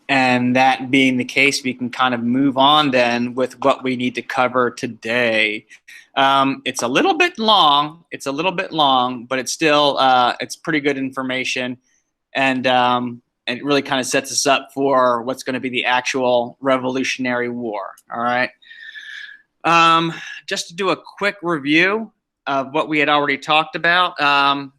And that being the case, we can kind of move on then with what we need to cover today. It's a little bit long. It's a little bit long, but it's still it's pretty good information, and it really kind of sets us up for what's going to be the actual Revolutionary War. All right. Just to do a quick review of what we had already talked about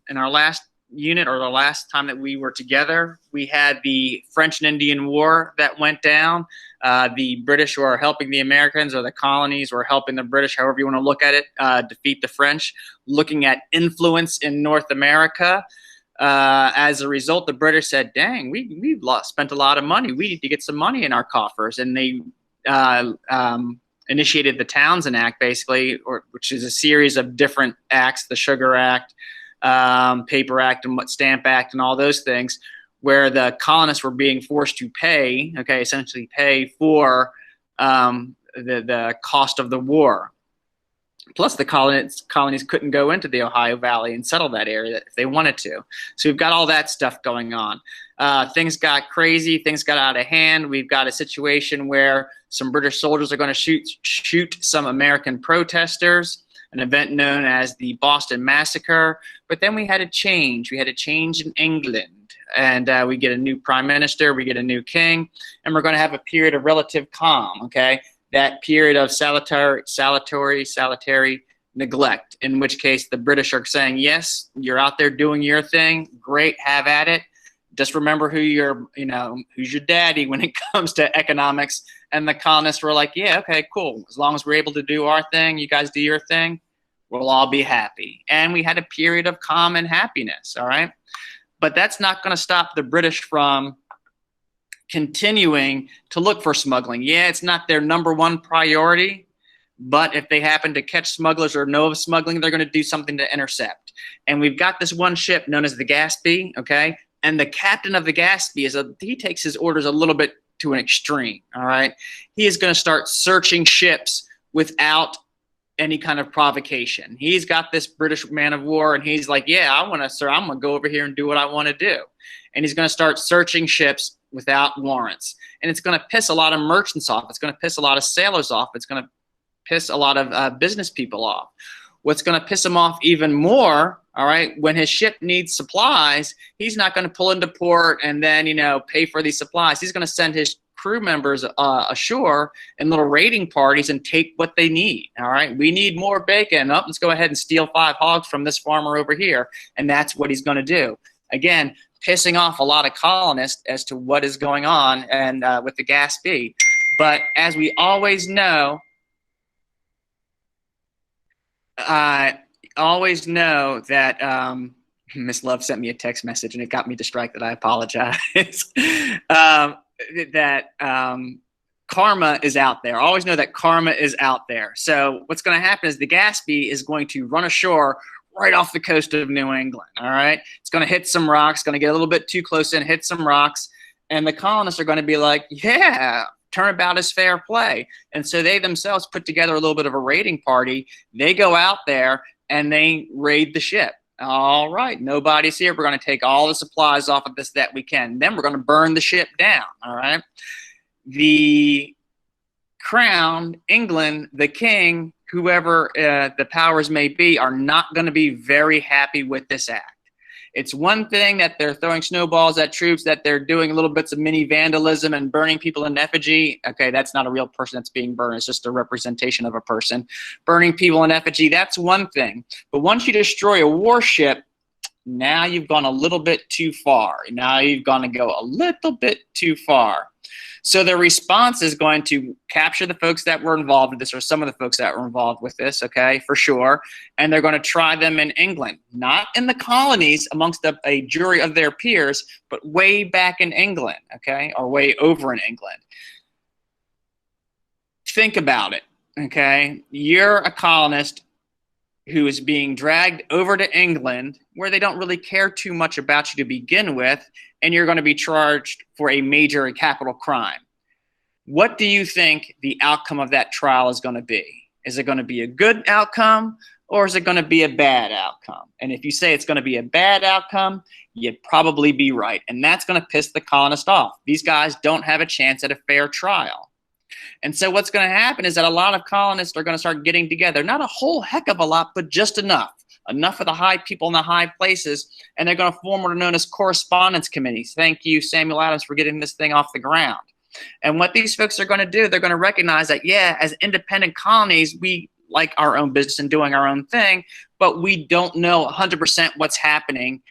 in our last unit, or the last time that we were together. We had the French and Indian War that went down. The British were helping the Americans, or the colonies were helping the British, however you want to look at it, defeat the French, looking at influence in North America. As a result, the British said, dang, we've spent a lot of money. We need to get some money in our coffers. And they initiated the Townsend Act, basically, which is a series of different acts, the Sugar Act, Paper Act, and Stamp Act, and all those things, where the colonists were being forced to pay, essentially pay for the cost of the war. Plus, the colonies couldn't go into the Ohio Valley and settle that area if they wanted to. So we've got all that stuff going on. Things got crazy. Things got out of hand. We've got a situation where some British soldiers are going to shoot some American protesters, an event known as the Boston Massacre. But then we had a change. We had a change in England, and we get a new prime minister, we get a new king, and we're going to have a period of relative calm, okay? That period of salutary neglect, in which case the British are saying, yes, you're out there doing your thing, great, have at it. Just remember who's your daddy when it comes to economics. And the colonists were like, yeah, okay, cool. As long as we're able to do our thing, you guys do your thing, we'll all be happy. And we had a period of calm and happiness, all right? But that's not going to stop the British from continuing to look for smuggling. Yeah, it's not their #1 priority, but if they happen to catch smugglers or know of smuggling, they're going to do something to intercept. And we've got this one ship known as the Gaspee, okay? And the captain of the Gaspee he takes his orders a little bit to an extreme, all right? He is going to start searching ships without any kind of provocation. He's got this British man of war, and he's like, yeah, I'm going to go over here and do what I want to do. And he's going to start searching ships without warrants. And it's going to piss a lot of merchants off. It's going to piss a lot of sailors off. It's going to piss a lot of business people off. What's going to piss him off even more, all right, when his ship needs supplies, he's not going to pull into port and then, pay for these supplies. He's going to send his crew members ashore in little raiding parties and take what they need, all right? We need more bacon. Oh, let's go ahead and steal 5 hogs from this farmer over here. And that's what he's going to do. Again, pissing off a lot of colonists as to what is going on and with the Gaspee. But as we always know, that Miss Love sent me a text message and it got me distracted. I apologize. That karma is out there. Always know that karma is out there. So what's going to happen is the Gaspee is going to run ashore right off the coast of New England, all right? It's going to hit some rocks, going to get a little bit too close in, hit some rocks, and the colonists are going to be like, yeah, turnabout is fair play. And so they themselves put together a little bit of a raiding party. They go out there and they raid the ship. All right, nobody's here. We're going to take all the supplies off of this that we can. Then we're going to burn the ship down, all right? The crown, England, the king, whoever the powers may be, are not going to be very happy with this act. It's one thing that they're throwing snowballs at troops, that they're doing little bits of mini vandalism and burning people in effigy. Okay, that's not a real person that's being burned. It's just a representation of a person. Burning people in effigy, that's one thing. But once you destroy a warship, now you've gone a little bit too far. Now you've gone to go a little bit too far. So the response is going to capture the folks that were involved with this, or some of the folks that were involved with this, okay, for sure. And they're going to try them in England, not in the colonies amongst a jury of their peers, but way back in England, okay, or way over in England. Think about it, okay? You're a colonist who is being dragged over to England, where they don't really care too much about you to begin with, and you're going to be charged for a major and capital crime. What do you think the outcome of that trial is going to be? Is it going to be a good outcome, or is it going to be a bad outcome? And if you say it's going to be a bad outcome, you'd probably be right. And that's going to piss the colonists off. These guys don't have a chance at a fair trial. And so what's going to happen is that a lot of colonists are going to start getting together, not a whole heck of a lot, but just enough of the high people in the high places, and they're going to form what are known as Correspondence Committees. Thank you, Samuel Adams, for getting this thing off the ground. And what these folks are going to do, they're going to recognize that, yeah, as independent colonies, we like our own business and doing our own thing, but we don't know 100% what's happening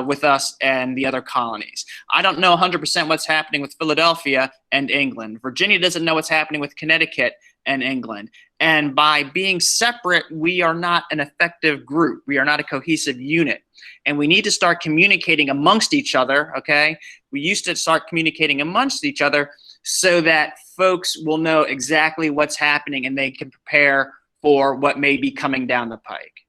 with us and the other colonies. I don't know 100% what's happening with Philadelphia and England. Virginia doesn't know what's happening with Connecticut and England. And by being separate, we are not an effective group. We are not a cohesive unit. And we need to start communicating amongst each other, okay? We used to start communicating amongst each other so that folks will know exactly what's happening and they can prepare for what may be coming down the pike.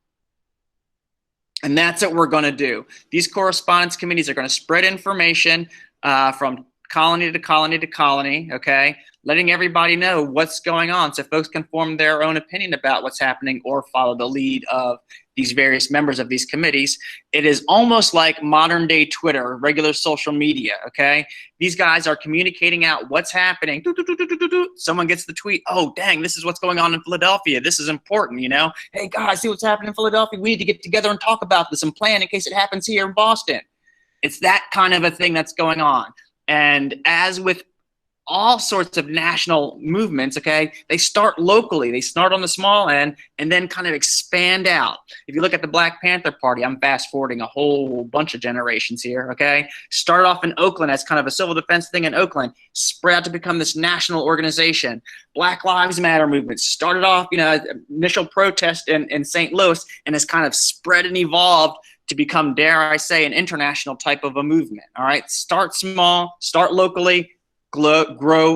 And that's what we're going to do. These correspondence committees are going to spread information from colony to colony to colony, okay, letting everybody know what's going on so folks can form their own opinion about what's happening or follow the lead of these various members of these committees. It is almost like modern day Twitter, regular social media, okay? These guys are communicating out what's happening. Someone gets the tweet, oh, dang, this is what's going on in Philadelphia. This is important, you know? Hey, guys, see what's happening in Philadelphia? We need to get together and talk about this and plan in case it happens here in Boston. It's that kind of a thing that's going on. And as with all sorts of national movements, okay, they start locally. They start on the small end and then kind of expand out. If you look at the Black Panther Party, I'm fast forwarding a whole bunch of generations here, okay? Started off in Oakland as kind of a civil defense thing in Oakland, spread out to become this national organization. Black Lives Matter movement started off, you know, initial protest in St. Louis and has kind of spread and evolved to become, dare I say, an international type of a movement, all right? Start small, start locally, grow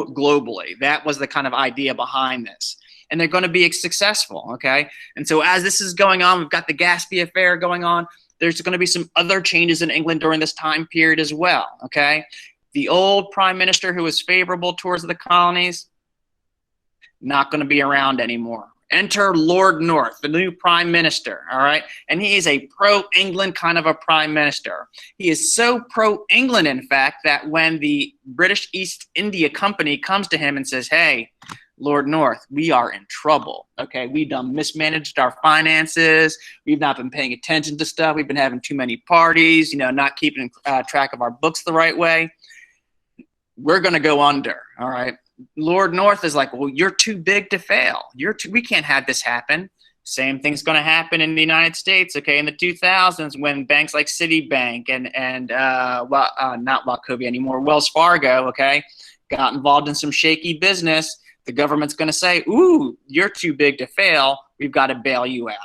globally. That was the kind of idea behind this. And they're going to be successful, okay? And so as this is going on, we've got the Gaspee affair going on. There's going to be some other changes in England during this time period as well, okay? The old prime minister who was favorable towards the colonies, not going to be around anymore. Enter Lord North, the new prime minister, all right? And he is a pro-England kind of a prime minister. He is so pro-England, in fact, that when the British East India Company comes to him and says, hey, Lord North, we are in trouble, okay? We've done mismanaged our finances. We've not been paying attention to stuff. We've been having too many parties, you know, not keeping track of our books the right way. We're going to go under, all right? Lord North is like, well, you're too big to fail. We can't have this happen. Same thing's going to happen in the United States, okay, in the 2000s when banks like Citibank and not Wachovia anymore, Wells Fargo, okay, got involved in some shaky business. The government's going to say, ooh, you're too big to fail. We've got to bail you out.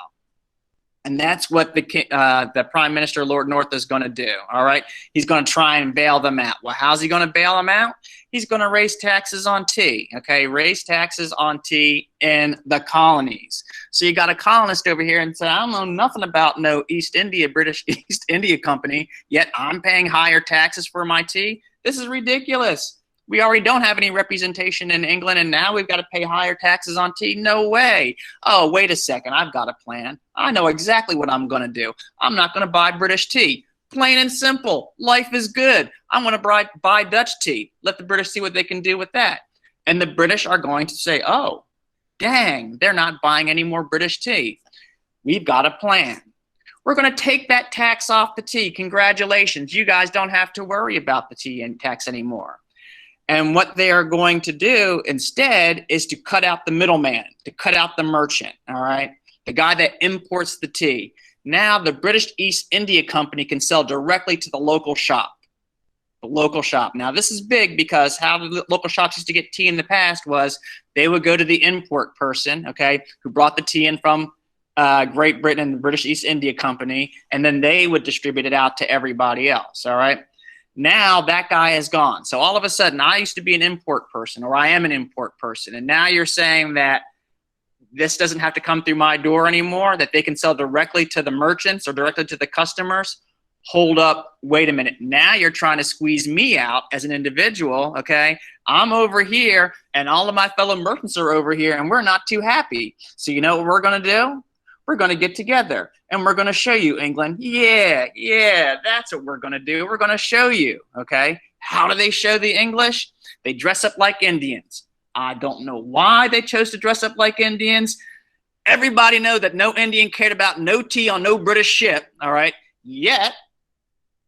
And that's what the Prime Minister, Lord North, is going to do, all right? He's going to try and bail them out. Well, how's he going to bail them out? He's going to raise taxes on tea, okay? Raise taxes on tea in the colonies. So you got a colonist over here and say, I don't know nothing about no British East India Company, yet I'm paying higher taxes for my tea? This is ridiculous. We already don't have any representation in England, and now we've got to pay higher taxes on tea? No way. Oh, wait a second. I've got a plan. I know exactly what I'm going to do. I'm not going to buy British tea. Plain and simple. Life is good. I'm going to buy Dutch tea. Let the British see what they can do with that. And the British are going to say, oh, dang, they're not buying any more British tea. We've got a plan. We're going to take that tax off the tea. Congratulations. You guys don't have to worry about the tea and tax anymore. And what they are going to do instead is to cut out the middleman, to cut out the merchant, all right? The guy that imports the tea. Now the British East India Company can sell directly to the local shop. The local shop. Now this is big because how the local shops used to get tea in the past was they would go to the import person, okay, who brought the tea in from Great Britain and the British East India Company, and then they would distribute it out to everybody else, all right? Now that guy is gone. So all of a sudden, I used to be an import person, or I am an import person. And now you're saying that this doesn't have to come through my door anymore, that they can sell directly to the merchants or directly to the customers? Hold up, wait a minute. Now you're trying to squeeze me out as an individual, okay? I'm over here, and all of my fellow merchants are over here, and we're not too happy. So you know what we're going to do? We're going to get together and we're going to show you, England. Yeah, that's what we're going to do. We're going to show you, okay? How do they show the English? They dress up like Indians. I don't know why they chose to dress up like Indians. Everybody know that no Indian cared about no tea on no British ship, all right? Yet,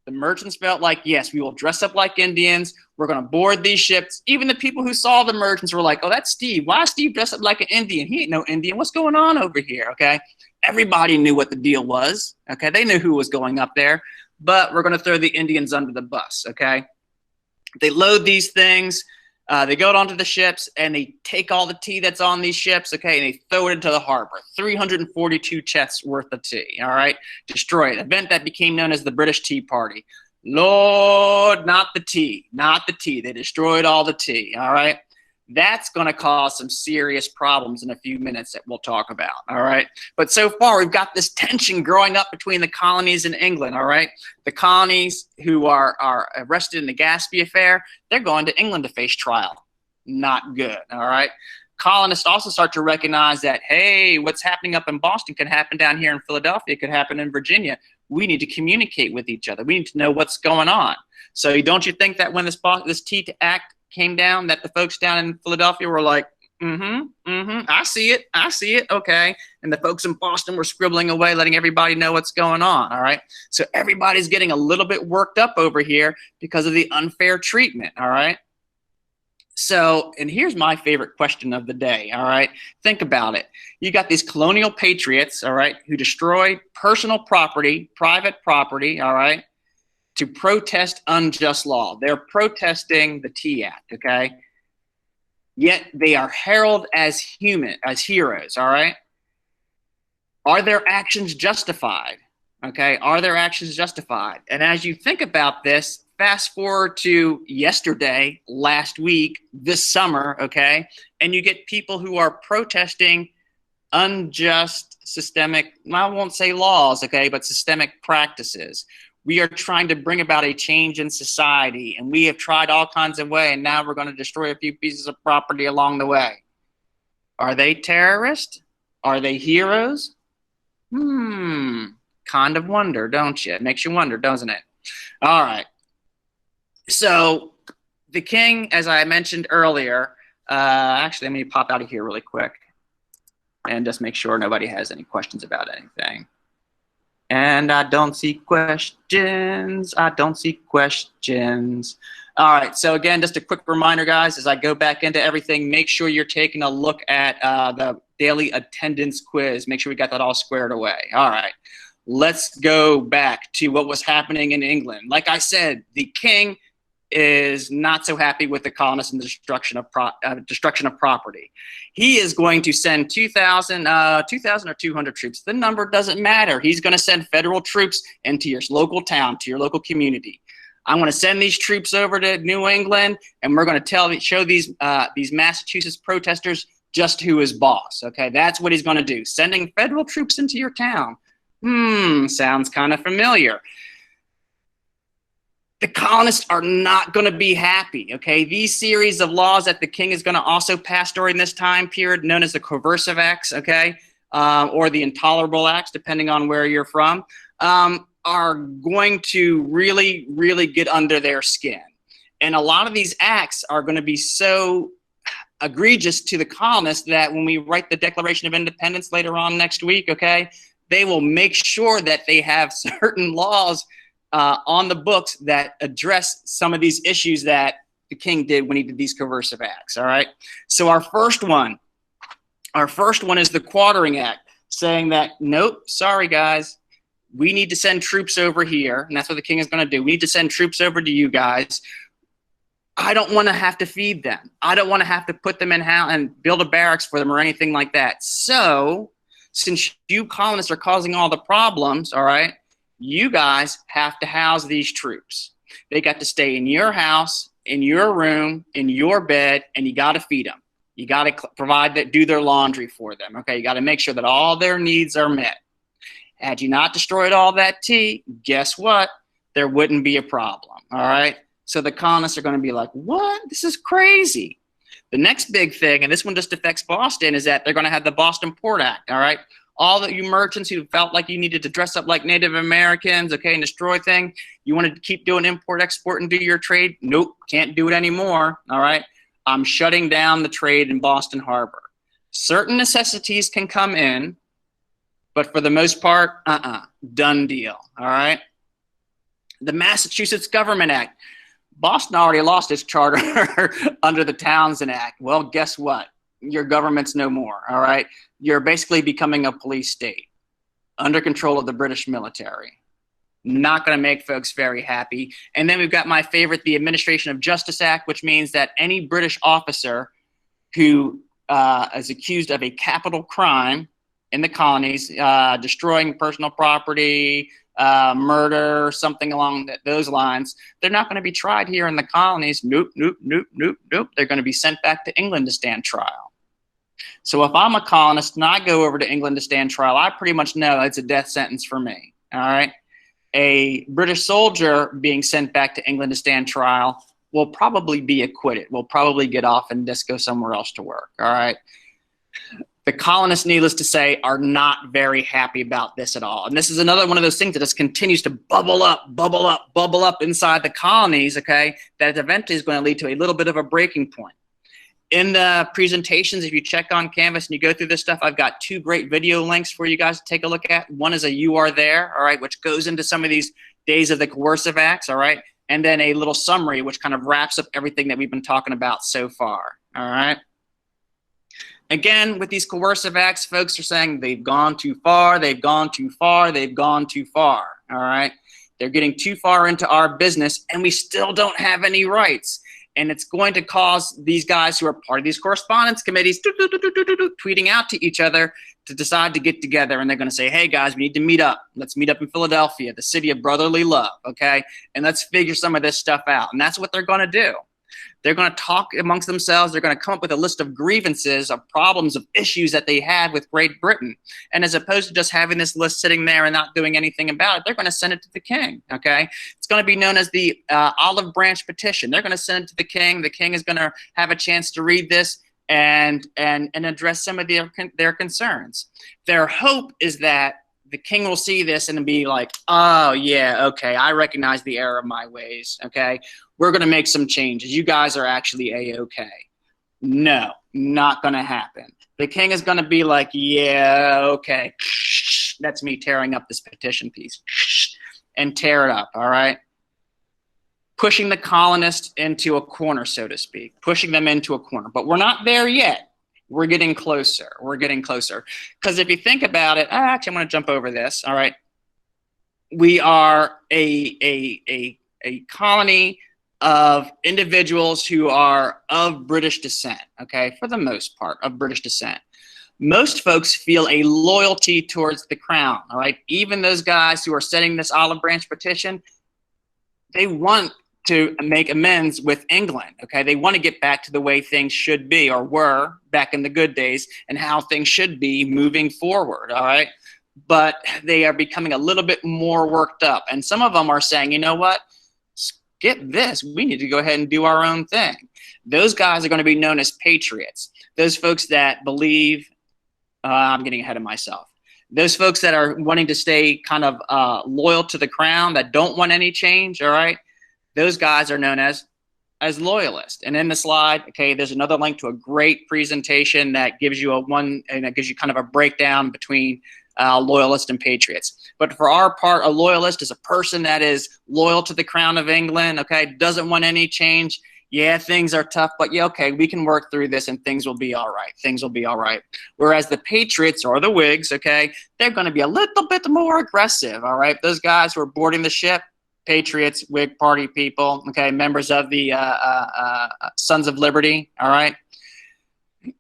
the merchants felt like, yes, we will dress up like Indians. We're going to board these ships. Even the people who saw the merchants were like, oh, that's Steve. Why is Steve dressed up like an Indian? He ain't no Indian. What's going on over here, okay? Everybody knew what the deal was, okay? They knew who was going up there, but we're going to throw the Indians under the bus, okay? They load these things. They go onto the ships, and they take all the tea that's on these ships, okay, and they throw it into the harbor. 342 chests worth of tea, all right? Destroy it. Event that became known as the British Tea Party. Lord, not the tea, not the tea. They destroyed all the tea, all right? That's going to cause some serious problems in a few minutes that we'll talk about, all right? But so far, we've got this tension growing up between the colonies and England, all right? The colonies who are arrested in the Gaspee affair, they're going to England to face trial. Not good, all right? Colonists also start to recognize that, hey, what's happening up in Boston could happen down here in Philadelphia, could happen in Virginia. We need to communicate with each other. We need to know what's going on. So don't you think that when this Tea Act came down, that the folks down in Philadelphia were like, I see it, okay. And the folks in Boston were scribbling away, letting everybody know what's going on, all right? So everybody's getting a little bit worked up over here because of the unfair treatment, all right? So, and here's my favorite question of the day, all right? Think about it. You got these colonial patriots, all right, who destroyed personal property, private property, all right, to protest unjust law. They're protesting the Tea Act, okay? Yet they are heralded as heroes, all right? Are their actions justified? Okay, are their actions justified? And as you think about this, fast forward to yesterday, last week, this summer, okay, and you get people who are protesting unjust systemic, I won't say laws, okay, but systemic practices. We are trying to bring about a change in society, and we have tried all kinds of ways, and now we're going to destroy a few pieces of property along the way. Are they terrorists? Are they heroes? Kind of wonder, don't you? It makes you wonder, doesn't it? All right. So the king, as I mentioned earlier, actually, let me pop out of here really quick and just make sure nobody has any questions about anything. And I don't see questions. I don't see questions. All right. So again, just a quick reminder, guys, as I go back into everything, make sure you're taking a look at the daily attendance quiz. Make sure we got that all squared away. All right. Let's go back to what was happening in England. Like I said, the king is not so happy with the colonists and the destruction of property. He is going to send 2,000 or 200 troops. The number doesn't matter. He's going to send federal troops into your local town, to your local community. I'm going to send these troops over to New England, and we're going to show these Massachusetts protesters just who is boss. Okay, that's what he's going to do. Sending federal troops into your town. Sounds kind of familiar. The colonists are not going to be happy, okay? These series of laws that the king is going to also pass during this time period, known as the Coercive Acts, okay, or the Intolerable Acts, depending on where you're from, are going to really, really get under their skin. And a lot of these acts are going to be so egregious to the colonists that when we write the Declaration of Independence later on next week, okay, they will make sure that they have certain laws on the books that address some of these issues that the king did when he did these coercive acts, all right? So our first one is the Quartering Act, saying that, nope, sorry, guys, we need to send troops over here, and that's what the king is going to do. We need to send troops over to you guys. I don't want to have to feed them. I don't want to have to put them in house and build a barracks for them or anything like that. So since you colonists are causing all the problems, all right, you guys have to house these troops. They got to stay in your house, in your room, in your bed, and you got to feed them. You got to do their laundry for them. Okay, you got to make sure that all their needs are met. Had you not destroyed all that tea, guess what? There wouldn't be a problem. All right. So the colonists are going to be like, "What? This is crazy." The next big thing, and this one just affects Boston, is that they're going to have the Boston Port Act. All right. All of you merchants who felt like you needed to dress up like Native Americans, okay, and destroy things, you wanted to keep doing import, export, and do your trade? Nope, can't do it anymore, all right? I'm shutting down the trade in Boston Harbor. Certain necessities can come in, but for the most part, done deal, all right? The Massachusetts Government Act. Boston already lost its charter under the Townsend Act. Well, guess what? Your government's no more, all right? You're basically becoming a police state under control of the British military. Not going to make folks very happy. And then we've got my favorite, the Administration of Justice Act, which means that any British officer who is accused of a capital crime in the colonies, destroying personal property, murder, something along those lines, they're not going to be tried here in the colonies. Nope, nope, nope, nope, nope. They're going to be sent back to England to stand trial. So if I'm a colonist and I go over to England to stand trial, I pretty much know it's a death sentence for me, all right? A British soldier being sent back to England to stand trial will probably be acquitted. Will probably get off and just go somewhere else to work, all right? The colonists, needless to say, are not very happy about this at all. And this is another one of those things that just continues to bubble up, bubble up, bubble up inside the colonies, okay, that eventually is going to lead to a little bit of a breaking point. In the presentations, if you check on Canvas and you go through this stuff, I've got 2 great video links for you guys to take a look at. One is a You Are There, all right, which goes into some of these days of the coercive acts, all right, and then a little summary which kind of wraps up everything that we've been talking about so far, all right. Again, with these coercive acts, folks are saying they've gone too far, they've gone too far, they've gone too far, all right. They're getting too far into our business, and we still don't have any rights. And it's going to cause these guys who are part of these correspondence committees tweeting out to each other to decide to get together. And they're going to say, hey, guys, we need to meet up. Let's meet up in Philadelphia, the city of brotherly love, okay? And let's figure some of this stuff out. And that's what they're going to do. They're going to talk amongst themselves. They're going to come up with a list of grievances, of problems, of issues that they had with Great Britain. And as opposed to just having this list sitting there and not doing anything about it, they're going to send it to the king, okay? It's going to be known as the Olive Branch Petition. They're going to send it to the king. The king is going to have a chance to read this and address some of their concerns. Their hope is that the king will see this and be like, oh, yeah, okay, I recognize the error of my ways, okay? We're going to make some changes. You guys are actually A-okay. No, not going to happen. The king is going to be like, yeah, okay, that's me tearing up this petition piece, and tear it up, all right? Pushing the colonists into a corner, so to speak, pushing them into a corner. But we're not there yet. We're getting closer. We're getting closer. Because if you think about it, actually, I'm going to jump over this. All right. We are a colony of individuals who are of British descent, okay, for the most part, of British descent. Most folks feel a loyalty towards the crown, all right? Even those guys who are setting this Olive Branch petition, they want to make amends with England, okay? They want to get back to the way things should be or were back in the good days and how things should be moving forward, all right? But they are becoming a little bit more worked up. And some of them are saying, you know what? Skip this. We need to go ahead and do our own thing. Those guys are going to be known as patriots. Those folks that believe, I'm getting ahead of myself. Those folks that are wanting to stay kind of loyal to the crown, that don't want any change, all right? Those guys are known as loyalists. And in the slide, okay, there's another link to a great presentation that gives you kind of a breakdown between loyalists and patriots. But for our part, a loyalist is a person that is loyal to the crown of England, okay, doesn't want any change. Yeah, things are tough, but yeah, okay, we can work through this and things will be all right. Things will be all right. Whereas the patriots or the Whigs, okay, they're going to be a little bit more aggressive, all right? Those guys who are boarding the ship, patriots, Whig Party people, okay, members of the Sons of Liberty, all right?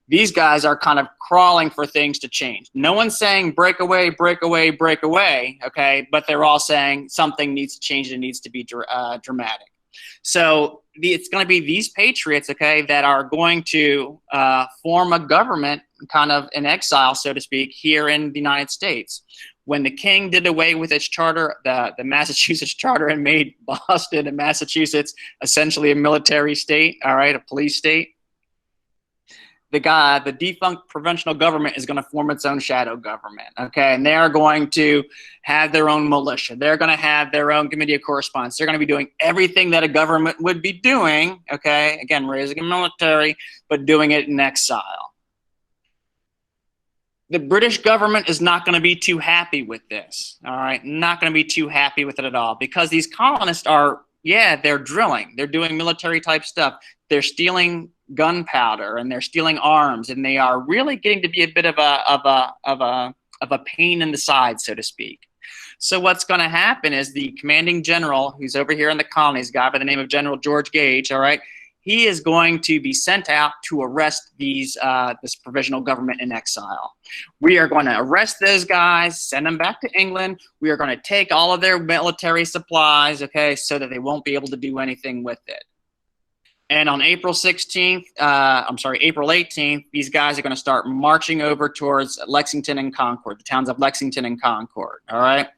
These guys are kind of crawling for things to change. No one's saying break away, break away, break away, okay, but they're all saying something needs to change and it needs to be dramatic. So it's going to be these patriots, okay, that are going to form a government kind of in exile, so to speak, here in the United States. When the king did away with its charter, the Massachusetts charter, and made Boston and Massachusetts essentially a military state, all right, a police state, the defunct provincial government is going to form its own shadow government, okay? And they are going to have their own militia. They're going to have their own committee of correspondence. They're going to be doing everything that a government would be doing, okay? Again, raising a military, but doing it in exile. The British government is not going to be too happy with this, all right? Not going to be too happy with it at all, because these colonists are, yeah, they're drilling. They're doing military type stuff. They're stealing gunpowder and they're stealing arms, and they are really getting to be a bit of a pain in the side, so to speak. So what's going to happen is the commanding general, who's over here in the colonies, a guy by the name of General George Gage, all right, he is going to be sent out to arrest these this provisional government in exile. We are going to arrest those guys, send them back to England. We are going to take all of their military supplies, okay, so that they won't be able to do anything with it. And on April 16th, April 18th, these guys are going to start marching over towards Lexington and Concord, the towns of Lexington and Concord, all right?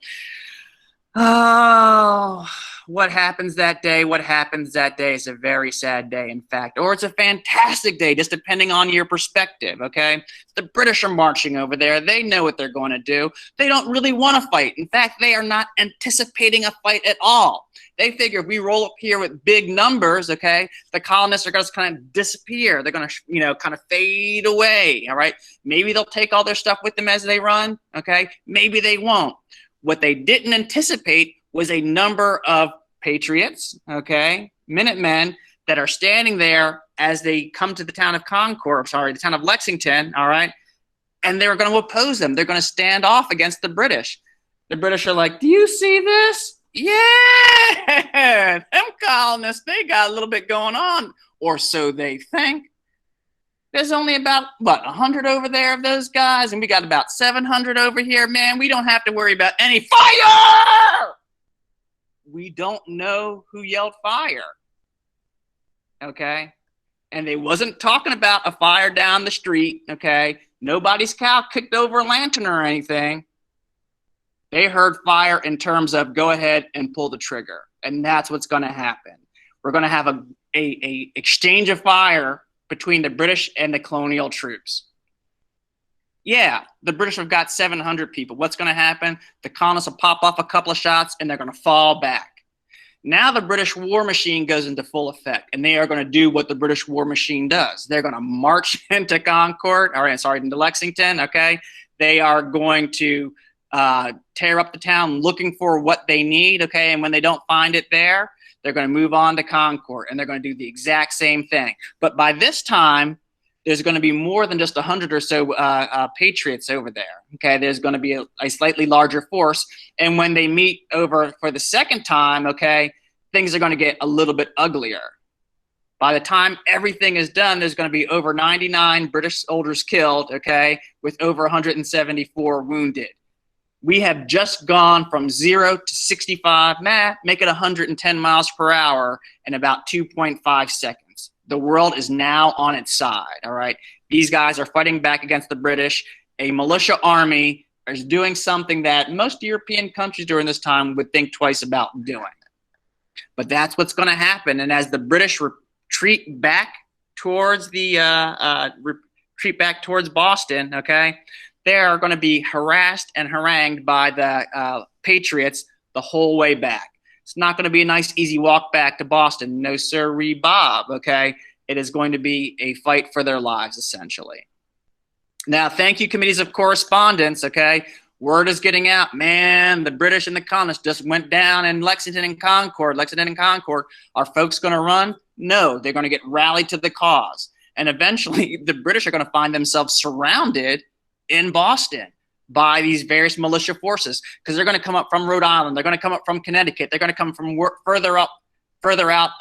Oh, what happens that day? What happens that day is a very sad day, in fact. Or it's a fantastic day, just depending on your perspective, okay? The British are marching over there. They know what they're going to do. They don't really want to fight. In fact, they are not anticipating a fight at all. They figure if we roll up here with big numbers, okay, the colonists are going to kind of disappear. They're going to, kind of fade away, all right? Maybe they'll take all their stuff with them as they run, okay? Maybe they won't. What they didn't anticipate was a number of patriots, okay, minutemen, that are standing there as they come to the town of the town of Lexington, all right, and they're going to oppose them. They're going to stand off against the British. The British are like, do you see this? Yeah, them colonists, they got a little bit going on, or so they think. There's only about, 100 over there of those guys, and we got about 700 over here. Man, we don't have to worry about any fire! We don't know who yelled fire, okay? And they wasn't talking about a fire down the street, okay? Nobody's cow kicked over a lantern or anything. They heard fire in terms of go ahead and pull the trigger, and that's what's going to happen. We're going to have a exchange of fire between the British and the colonial troops. Yeah, the British have got 700 people. What's going to happen? The colonists will pop off a couple of shots, and they're going to fall back. Now the British war machine goes into full effect, and they are going to do what the British war machine does. They're going to march into into Lexington, okay? They are going to tear up the town looking for what they need, okay? And when they don't find it there, they're going to move on to Concord, and they're going to do the exact same thing. But by this time, there's going to be more than just 100 or so patriots over there. Okay, there's going to be a slightly larger force. And when they meet over for the second time, okay, things are going to get a little bit uglier. By the time everything is done, there's going to be over 99 British soldiers killed, okay, with over 174 wounded. We have just gone from 0 to 65, make it 110 miles per hour in about 2.5 seconds. The world is now on its side, all right? These guys are fighting back against the British. A militia army is doing something that most European countries during this time would think twice about doing. But that's what's going to happen. And as the British retreat back towards Boston, okay, they are going to be harassed and harangued by the Patriots the whole way back. It's not going to be a nice, easy walk back to Boston. No, sirree, Bob, okay? It is going to be a fight for their lives, essentially. Now, thank you, committees of correspondence, okay? Word is getting out. Man, the British and the colonists just went down in Lexington and Concord. Are folks going to run? No, they're going to get rallied to the cause. And eventually, the British are going to find themselves surrounded in Boston by these various militia forces, because they're going to come up from Rhode Island, they're going to come up from Connecticut, they're going to come from further out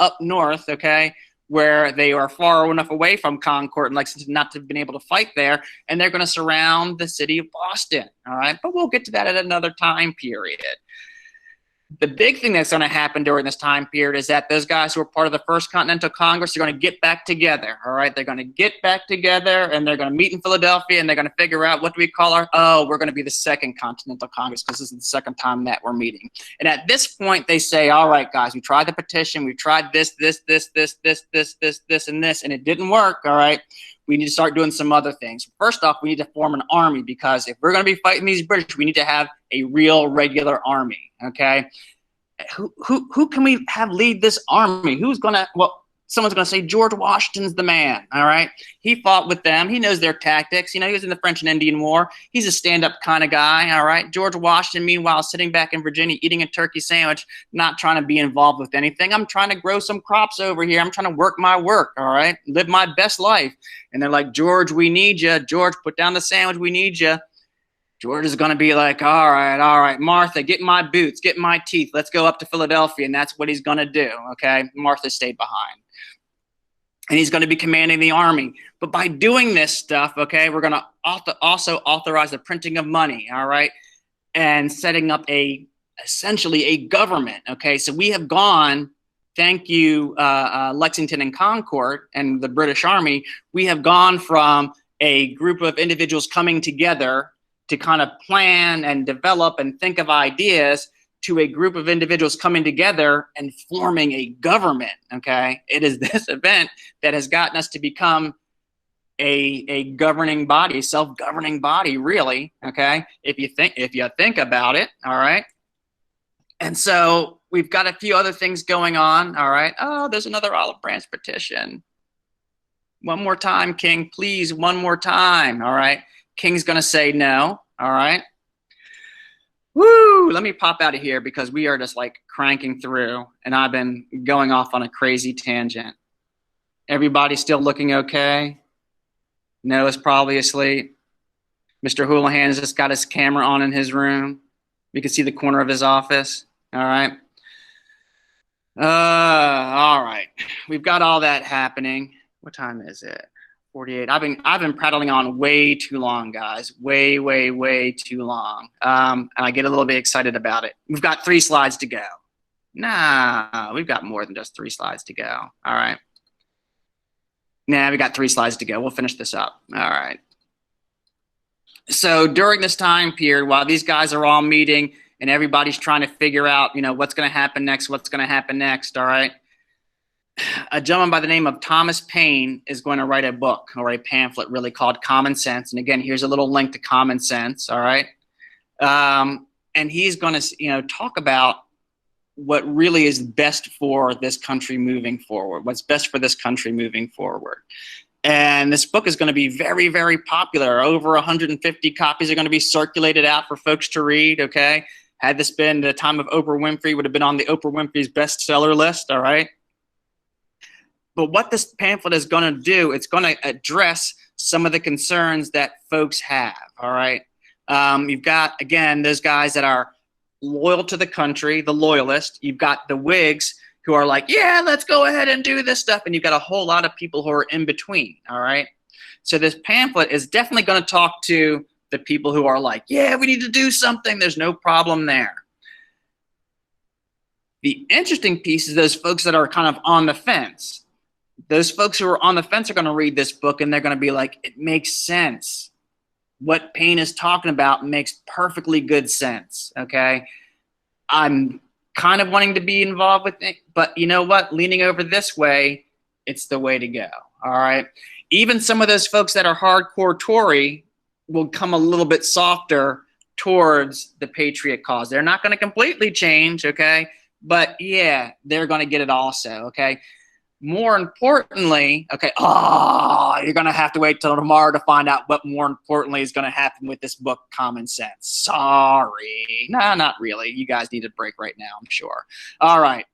up north, okay, where they are far enough away from Concord and Lexington not to have been able to fight there, and they're going to surround the city of Boston, all right? But we'll get to that at another time period. The big thing that's going to happen during this time period is that those guys who were part of the First Continental Congress are going to get back together, all right? They're going to get back together, and they're going to meet in Philadelphia, and they're going to figure out, what do we call we're going to be the Second Continental Congress, because this is the second time that we're meeting. And at this point, they say, all right, guys, we tried the petition, we tried this, and this, and it didn't work, all right? we need to start doing some other things. First off, we need to form an army, because if we're going to be fighting these British, we need to have a real regular army, okay? Who can we have lead this army? Who's going to, well, someone's going to say George Washington's the man, all right? He fought with them. He knows their tactics. You know, he was in the French and Indian War. He's a stand-up kind of guy, all right? George Washington, meanwhile, sitting back in Virginia eating a turkey sandwich, not trying to be involved with anything. I'm trying to grow some crops over here. I'm trying to work my work, all right? Live my best life. And they're like, George, we need you. George, put down the sandwich. We need you. George is going to be like, all right, Martha, get my boots, get my teeth. Let's go up to Philadelphia. And that's what he's going to do, okay? Martha stayed behind. And he's going to be commanding the army. But by doing this stuff, okay, we're going to also authorize the printing of money, all right, and setting up essentially a government, okay? So we have gone, thank you, Lexington and Concord and the British Army, we have gone from a group of individuals coming together to kind of plan and develop and think of ideas to a group of individuals coming together and forming a government, okay? It is this event that has gotten us to become a governing body, a self-governing body, really, okay? If you think about it, all right? And so we've got a few other things going on, all right? Oh, there's another olive branch petition. One more time, King, please, one more time, all right? King's gonna say no, all right? Woo! Let me pop out of here because we are just like cranking through and I've been going off on a crazy tangent. Everybody still looking okay? Noah's probably asleep. Mr. Houlihan's just got his camera on in his room. We can see the corner of his office. All right. All right. We've got all that happening. What time is it? 48. I've been prattling on way too long, guys. Way too long. And I get a little bit excited about it. We've got 3 slides to go. Nah, we've got more than just 3 slides to go. All right. Nah, we got 3 slides to go. We'll finish this up. All right. So during this time period, while these guys are all meeting and everybody's trying to figure out, you know, what's going to happen next, all right? A gentleman by the name of Thomas Paine is going to write a book or a pamphlet really called Common Sense. And again, here's a little link to Common Sense, all right? And he's going to, you know, talk about what really is best for this country moving forward, what's best for this country moving forward. And this book is going to be very popular. Over 150 copies are going to be circulated out for folks to read, okay? Had this been the time of Oprah Winfrey, would have been on the Oprah Winfrey's bestseller list, all right? But what this pamphlet is going to do, it's going to address some of the concerns that folks have, all right? You've got, again, those guys that are loyal to the country, the loyalists. You've got the Whigs who are like, yeah, let's go ahead and do this stuff. And you've got a whole lot of people who are in between, all right? So this pamphlet is definitely going to talk to the people who are like, yeah, we need to do something. There's no problem there. The interesting piece is those folks that are kind of on the fence. Those folks who are on the fence are going to read this book and they're going to be like, it makes sense. What Paine is talking about makes perfectly good sense, okay? I'm kind of wanting to be involved with it, but you know what? Leaning over this way, it's the way to go, all right? Even some of those folks that are hardcore Tory will come a little bit softer towards the Patriot cause. They're not going to completely change, okay? But yeah, they're going to get it also, okay? More importantly, okay, you're going to have to wait till tomorrow to find out what more importantly is going to happen with this book, Common Sense. Sorry. No, not really. You guys need a break right now, I'm sure. All right.